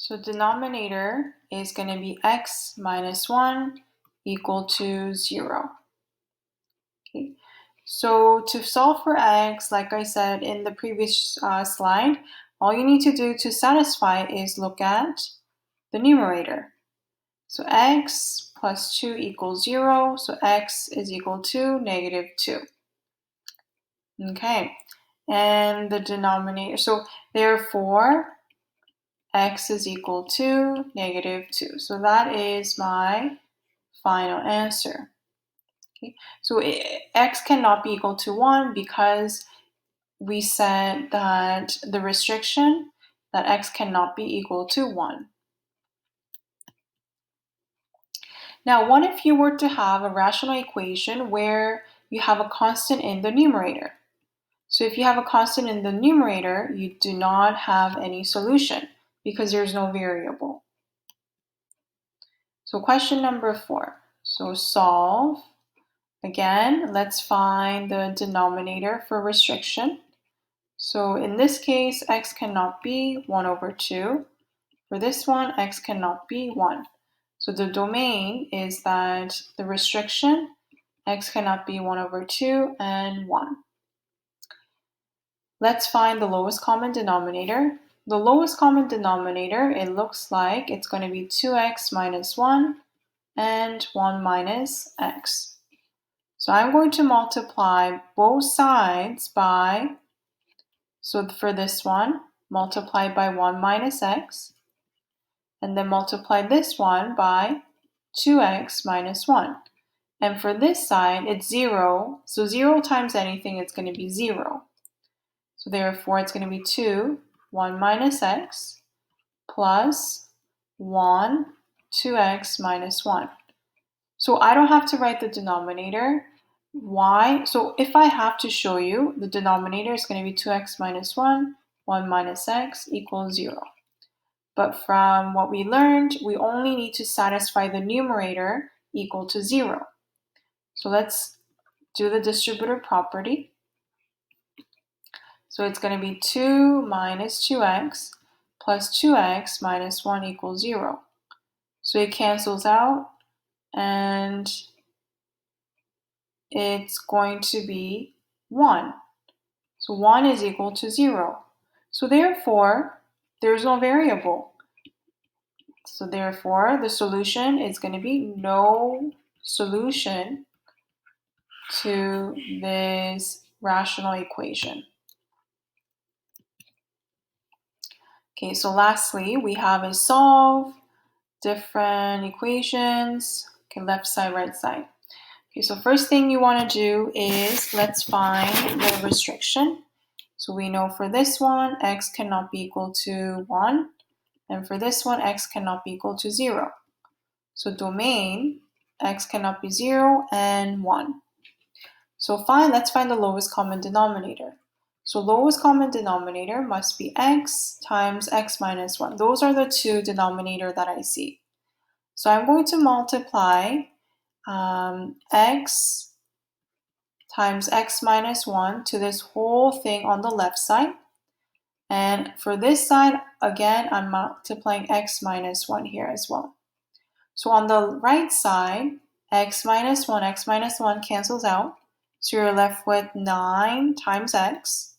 So denominator is going to be x minus 1 equal to 0. Okay. So to solve for x, like I said in the previous slide, all you need to do to satisfy is look at the numerator. So x plus 2 equals 0, so x is equal to negative 2. Okay, and the denominator, so therefore x is equal to negative 2. So that is my final answer. Okay, so x cannot be equal to 1 because we said that the restriction that x cannot be equal to 1. Now, what if you were to have a rational equation where you have a constant in the numerator? So if you have a constant in the numerator, you do not have any solution because there's no variable. So question number 4. So solve. Again, let's find the denominator for restriction. So in this case, x cannot be 1 over 2. For this one, x cannot be 1. So the domain is that the restriction, x cannot be 1 over 2 and 1. Let's find the lowest common denominator. The lowest common denominator, it looks like it's going to be 2x minus 1 and 1 minus x. So I'm going to multiply both sides by, so for this one, multiply by 1 minus x, and then multiply this one by 2x minus 1. And for this side, it's 0, so 0 times anything, it's going to be 0. So therefore, it's going to be 2, 1 minus x, plus 1, 2x minus 1. So I don't have to write the denominator. Why? So if I have to show you, the denominator is going to be 2x minus 1, 1 minus x equals 0. But from what we learned, we only need to satisfy the numerator equal to 0. So let's do the distributive property. So it's going to be 2 minus 2x plus 2x minus 1 equals 0. So it cancels out, and it's going to be 1. So 1 is equal to 0. So therefore, there's no variable. So therefore, the solution is going to be no solution to this rational equation. Okay, so lastly, we have a solve, different equations, okay, left side, right side. Okay, so first thing you want to do is let's find the restriction. So we know for this one, x cannot be equal to 1, and for this one, x cannot be equal to 0. So domain, x cannot be 0 and 1. So let's find the lowest common denominator. So lowest common denominator must be x times x minus 1. Those are the two denominator that I see. So I'm going to multiply x times x minus 1 to this whole thing on the left side. And for this side, again, I'm multiplying x minus 1 here as well. So on the right side, x minus 1 cancels out. So you're left with 9 times x.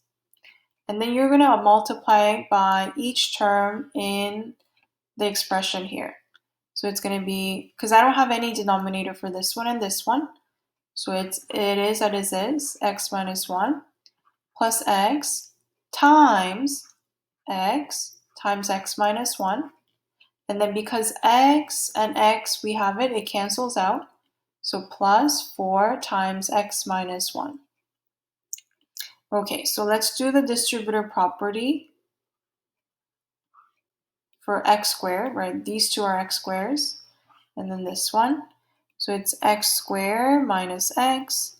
And then you're going to multiply by each term in the expression here. So it's going to be, because I don't have any denominator for this one and this one. So it is as is, x minus 1 plus x times x minus 1. And then because x and x, we have it, it cancels out. So plus 4 times x minus 1. Okay, so let's do the distributive property for x squared, right? These two are x squares, and then this one. So it's x squared minus x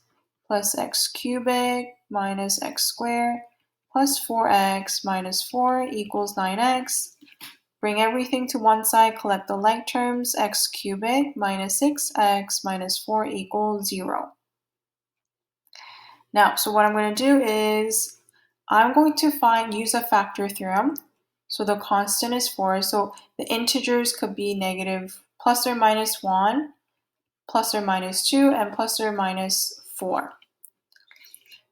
plus x cubic minus x squared plus 4x minus 4 equals 9x. Bring everything to one side, collect the like terms, x cubic minus 6x minus 4 equals 0. Now, so what I'm going to do is I'm going to use a factor theorem. So the constant is 4. So the integers could be negative plus or minus 1, plus or minus 2, and plus or minus 4.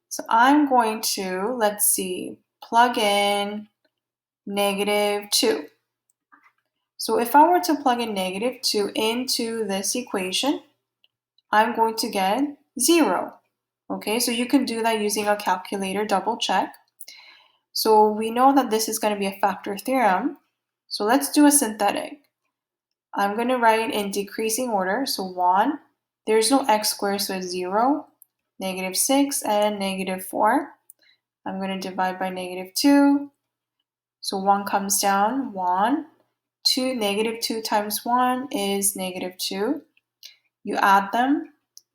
So I'm going to, let's see, plug in negative 2. So if I were to plug in negative 2 into this equation, I'm going to get 0. Okay, so you can do that using a calculator, double check. So we know that this is going to be a factor theorem. So let's do a synthetic. I'm going to write in decreasing order. So 1, there's no x squared, so it's 0, negative 6, and negative 4. I'm going to divide by negative 2. So 1 comes down, 1. 2, negative 2 times 1 is negative 2. You add them,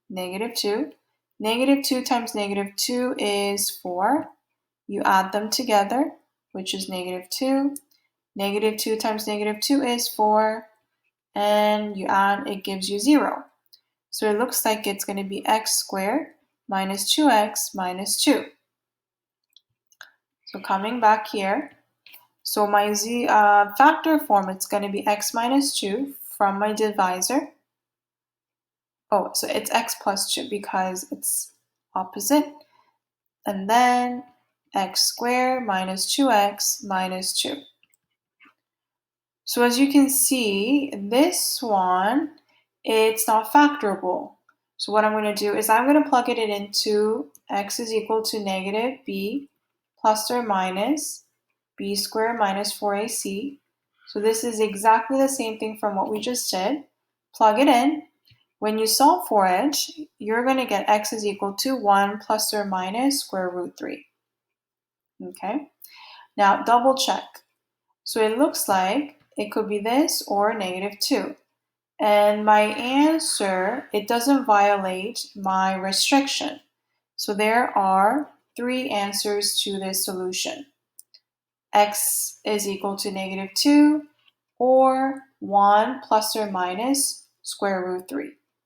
negative 2. Negative 2 times negative 2 is 4. You add them together, which is negative 2. Negative 2 times negative 2 is 4. And you add, it gives you 0. So it looks like it's going to be x squared minus 2x minus 2. So coming back here, so my factor form, it's going to be x minus 2 from my divisor. Oh, so it's x plus 2 because it's opposite. And then x squared minus 2x minus 2. So as you can see, this one, it's not factorable. So what I'm going to do is I'm going to plug it into x is equal to negative b plus or minus b squared minus 4ac. So this is exactly the same thing from what we just did. Plug it in. When you solve for it, you're going to get x is equal to 1 plus or minus square root 3. Okay, now double check. So it looks like it could be this or negative 2. And my answer, it doesn't violate my restriction. So there are 3 answers to this solution. X is equal to negative 2 or 1 plus or minus square root 3.